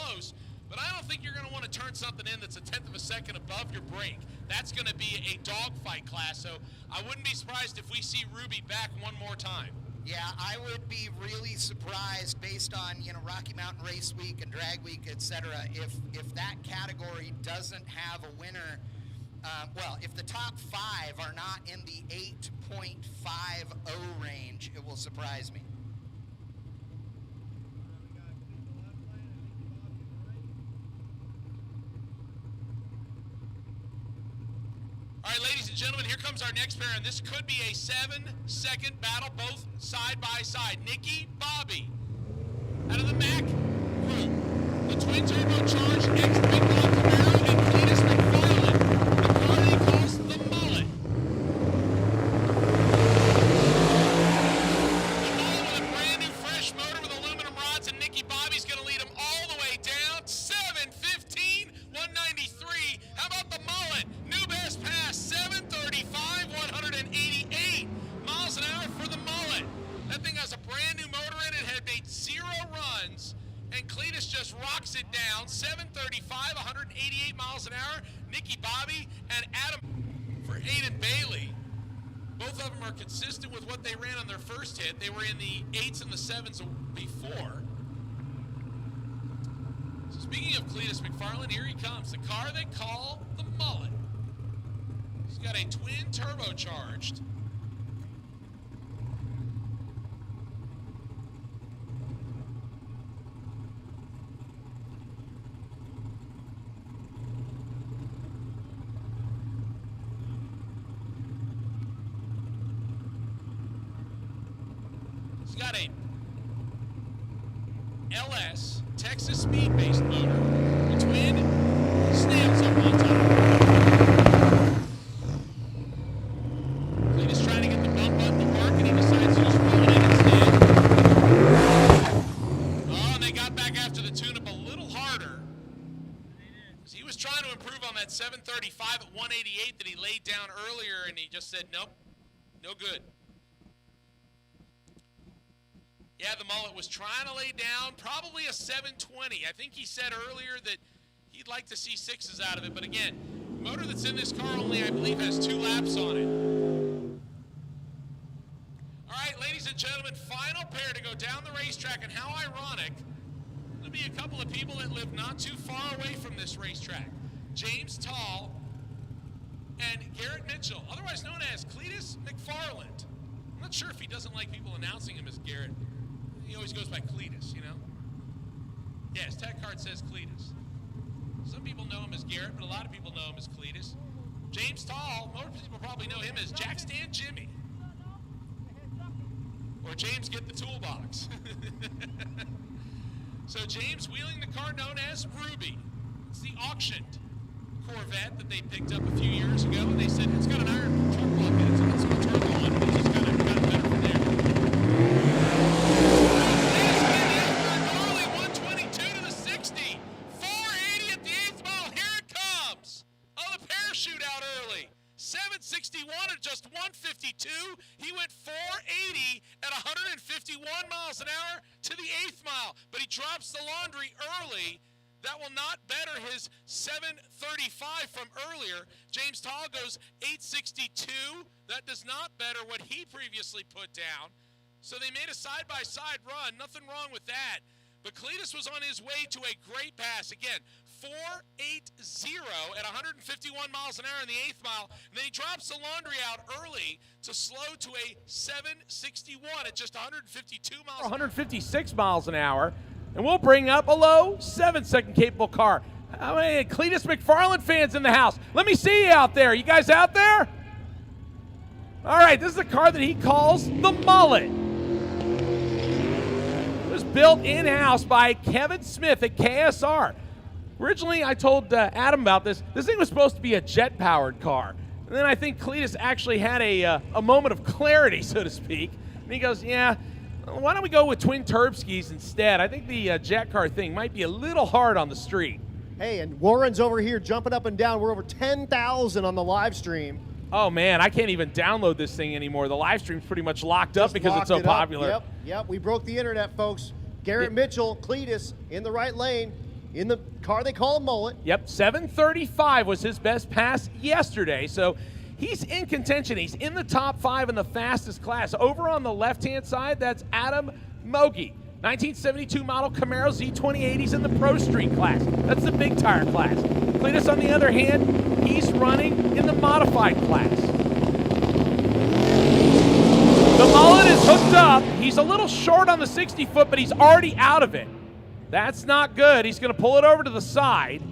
close, but I don't think you're going to want to turn something in that's a tenth of a second above your brake. That's going to be a dogfight class, so I wouldn't be surprised if we see Ruby back one more time. Yeah, I would be really surprised based on, Rocky Mountain Race Week and Drag Week, etc. If that category doesn't have a winner. Well, if the top 5 are not in the 8.50 range, it will surprise me. All right, ladies and gentlemen, here comes our next pair, and this could be a 7-second battle, both side by side. Nikki, Bobby, out of the Mac group, the twin turbocharged ex-Big Block Camaro, and Cleetus McFarland, the car that he calls the Mullet. The Mullet with a brand new fresh motor with aluminum rods, and Nikki Bobby's going to lead him all the way down. 7:15, 193. How about the Mullet? New best pass, 7:35, 188 miles an hour for the Mullet. That thing has a brand new motor in it, had made 0 runs, and Cleetus just rocks it down, 7:35, 188 miles an hour. Nikki Bobby and Adam for Aiden Bailey. Both of them are consistent with what they ran on their first hit. They were in the 8s and the 7s before. So speaking of Cleetus McFarland, here he comes. The car they call the Mullet. He's got a twin turbocharged. He's got a LS Texas speed-based motor, the twin snails up on top. Cleetus trying to get the bump button to work, and he decides to just roll it in instead. Oh, and they got back after the tune-up a little harder. He was trying to improve on that 735 at 188 that he laid down earlier, and he just said, nope, no good. Yeah, the Mullet was trying to lay down probably a 720. I think he said earlier that he'd like to see 6s out of it. But again, the motor that's in this car only, I believe, has 2 laps on it. All right, ladies and gentlemen, final pair to go down the racetrack. And how ironic, there'll be a couple of people that live not too far away from this racetrack. James Tall and Garrett Mitchell, otherwise known as Cleetus McFarland. I'm not sure if he doesn't like people announcing him as Garrett. He always goes by Cleetus, Yeah, his tag card says Cleetus. Some people know him as Garrett, but a lot of people know him as Cleetus. James Tall, most people probably know him as Jack Stand Jimmy. Or James Get the Toolbox. So James wheeling the car known as Ruby. It's the auctioned Corvette that they picked up a few years ago, and they said it's got an iron truck block in it, so it's a turbo on it. It's just kind of better from there. Early 122 to the 60. 480 at the 8th mile. Here it comes. Oh, the parachute out early. 761 at just 152. He went 480 at 151 miles an hour to the 8th mile, but he drops the laundry early. That will not better his 735 from earlier. James Tall goes 862. That does not better what he previously put down. So they made a side-by-side run. Nothing wrong with that. But Cleetus was on his way to a great pass. Again, 480 at 151 miles an hour in the 8th mile. And then he drops the laundry out early to slow to a 761 at just 152 miles. 156 miles an hour. And we'll bring up a low 7-second capable car. How many Cleetus McFarland fans in the house? Let me see you out there. You guys out there? All right, this is a car that he calls the Mullet. It was built in-house by Kevin Smith at KSR. Originally, I told Adam about this. This thing was supposed to be a jet-powered car. And then I think Cleetus actually had a moment of clarity, so to speak. And he goes, yeah, why don't we go with twin turb skis instead? I think the jet car thing might be a little hard on the street. Hey, and Warren's over here jumping up and down. We're over 10,000 on the live stream. Oh, man, I can't even download this thing anymore. The live stream's pretty much locked up because it's so popular. Yep, we broke the internet, folks. Garrett Mitchell, Cleetus in the right lane. in the car they call a Mullet. Yep, 7:35 was his best pass yesterday. So he's in contention. He's in the top 5 in the fastest class. Over on the left-hand side, that's Adam Mogi. 1972 model Camaro Z28. He's in the Pro Street class. That's the big tire class. Cleetus, on the other hand, he's running in the modified class. The Mullet is hooked up. He's a little short on the 60-foot, but he's already out of it. That's not good. He's going to pull it over to the side.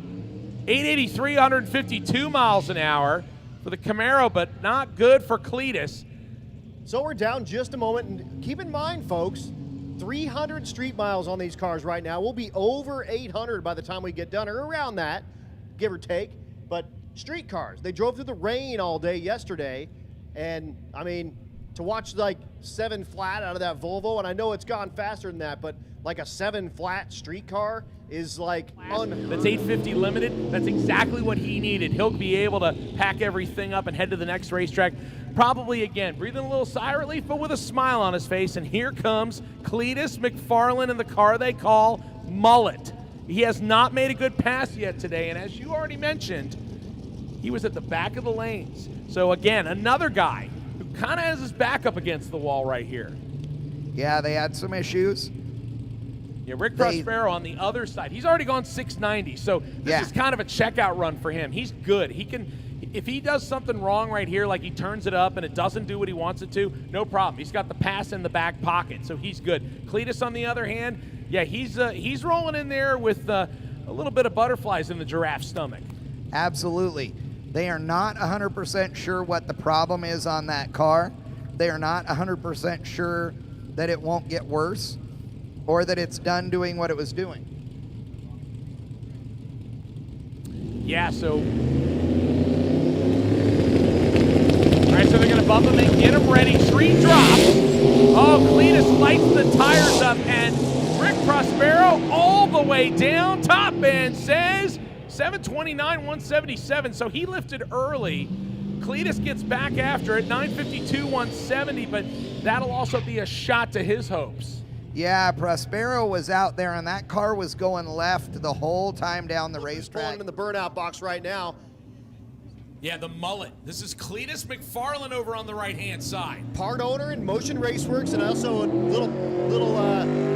883, 152 miles an hour for the Camaro, but not good for Cleetus. So we're down just a moment, and keep in mind, folks, 300 street miles on these cars right now. We'll be over 800 by the time we get done, or around that, give or take. But street cars, they drove through the rain all day yesterday, and I mean, to watch like 7 flat out of that Volvo, and I know it's gone faster than that, but like a 7 flat street car is like That's 850 limited. That's exactly what he needed. He'll be able to pack everything up and head to the next racetrack. Probably, again, breathing a little sigh of relief, but with a smile on his face. And here comes Cleetus McFarland in the car they call Mullet. He has not made a good pass yet today, and as you already mentioned, he was at the back of the lanes. So again, another guy who kind of has his back up against the wall right here. Yeah, they had some issues. Yeah, Rick Prospero on the other side. He's already gone 690, so this is kind of a checkout run for him. He's good. He can, if he does something wrong right here, like he turns it up and it doesn't do what he wants it to, no problem. He's got the pass in the back pocket, so he's good. Cleetus, on the other hand, yeah, he's rolling in there with a little bit of butterflies in the giraffe's stomach. Absolutely. They are not 100% sure what the problem is on that car. They are not 100% sure that it won't get worse, or that it's done doing what it was doing. Yeah, so... All right, so they're going to bump him and get him ready. Street drops. Oh, Cleetus lights the tires up, and Rick Prospero all the way down. Top end says 729, 177, so he lifted early. Cleetus gets back after it, 952, 170, but that'll also be a shot to his hopes. Yeah, Prospero was out there, and that car was going left the whole time down the racetrack. Pulling him in the burnout box right now. Yeah, the Mullet. This is Cleetus McFarland over on the right-hand side. Part owner in Motion Raceworks, and also a little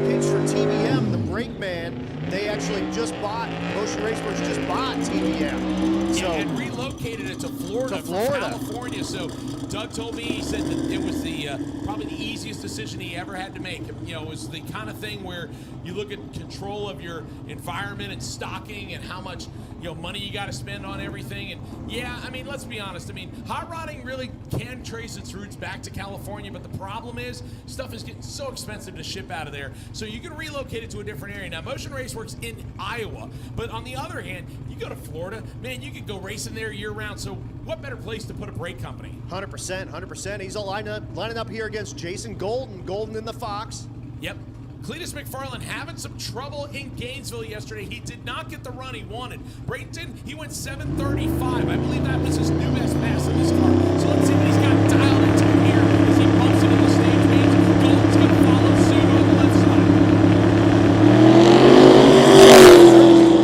pitch for TBM, the brake man. They actually just bought, Motion Raceworks just bought TBM. So, and relocated it to Florida, from California. So Doug told me, he said that it was the probably the easiest decision he ever had to make. You know, it was the kind of thing where you look at control of your environment and stocking and how much, you know, money you got to spend on everything. And yeah, I mean, let's be honest. I mean, hot rodding really can trace its roots back to California, but the problem is stuff is getting so expensive to ship out of there. So you can relocate it to a different area. Now, Motion Raceworks in Iowa, but on the other hand, you go to Florida, man, you could go racing there year-round. So what better place to put a brake company? 100%, 100%. He's all lining up here against Jason Golden in the Fox. Yep. Cleetus McFarland having some trouble in Gainesville yesterday. He did not get the run he wanted. Bradenton, he went 7:35. I believe that was his new best pass in this car. So let's see what he's got dialed into here as he bumps into the stage range. Golden's going to follow suit on the left side.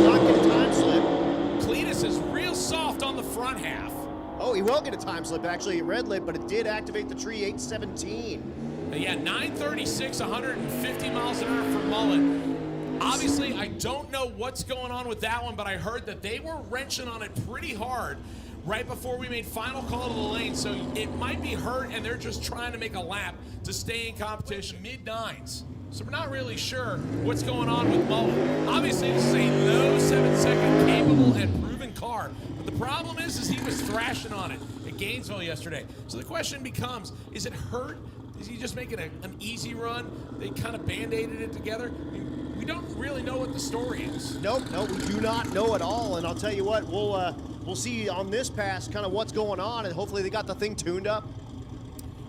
Not get a time slip. Cleetus is real soft on the front half. Oh, he will get a time slip, actually, red lit, but it did activate the tree, 817. Yeah, 936, 150 miles an hour for Mullet. Obviously, I don't know what's going on with that one, but I heard that they were wrenching on it pretty hard right before we made final call to the lane, so it might be hurt, and they're just trying to make a lap to stay in competition, mid-9s. So we're not really sure what's going on with Mullet. Obviously, this is a low 7-second capable and proven car, but the problem is he was thrashing on it at Gainesville yesterday. So the question becomes, is it hurt? Is he just making an easy run? They kind of band-aided it together. We don't really know what the story is. Nope, we do not know at all. And I'll tell you what, we'll see on this pass kind of what's going on, and hopefully they got the thing tuned up.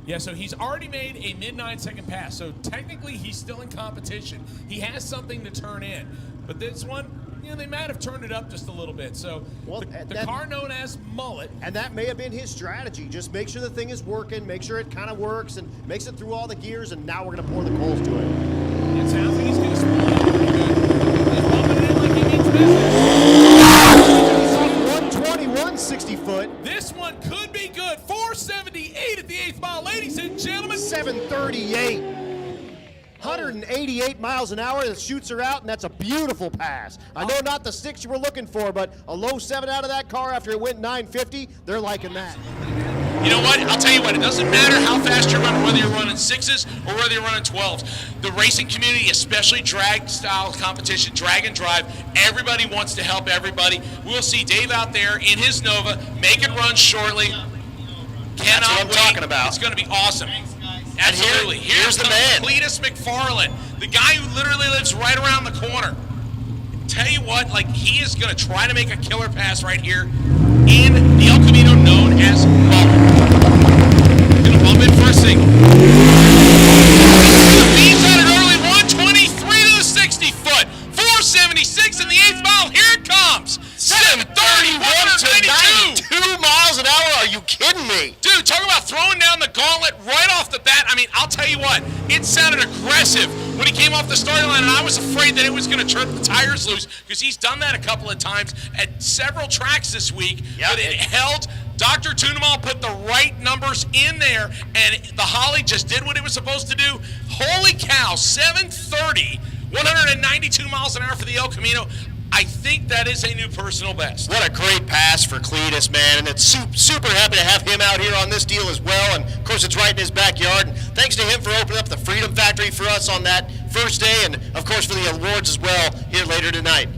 Yeah, so he's already made a mid-9-second pass, so technically he's still in competition. He has something to turn in. But this one, you know, they might have turned it up just a little bit. So the car known as Mullet. And that may have been his strategy. Just make sure the thing is working, make sure it kind of works, and makes it through all the gears, and now we're going to pour the coals to it. It sounds like he's going to spoil it pretty good. He's bumping it in like he means business. He's on 121 60-foot. This one could be good. 478 at the 8th mile, ladies and gentlemen. 738. 188 miles an hour. The chutes are out, and that's a beautiful pass. I know not the 6 you were looking for, but a low 7 out of that car after it went 950, they're liking that. You know what? I'll tell you what. It doesn't matter how fast you're running, whether you're running 6s or whether you're running 12s. The racing community, especially drag style competition, drag and drive, everybody wants to help everybody. We'll see Dave out there in his Nova, make it run shortly. Cannot what I'm wait. talking about. It's going to be awesome. Absolutely. Here's the comes man. Cleetus McFarland, the guy who literally lives right around the corner. Tell you what, like, he is going to try to make a killer pass right here in the El Camino known as Mullet. Going to bump in for a single. The beats at an early 123 to the 60-foot. 476 in the 8th mile. Here it comes. 730, 192. 2 miles an hour? Are you kidding me? Dude, talk about throwing down the gauntlet right off the bat. I mean, I'll tell you what, it sounded aggressive when he came off the starting line, and I was afraid that it was going to turn the tires loose because he's done that a couple of times at several tracks this week. Yep. But it held. Dr. Tunemal put the right numbers in there, and the Holly just did what it was supposed to do. Holy cow, 730, 192 miles an hour for the El Camino. I think that is a new personal best. What a great pass for Cleetus, man, and it's super happy to have him out here on this deal as well, and of course it's right in his backyard, and thanks to him for opening up the Freedom Factory for us on that first day, and of course for the awards as well here later tonight.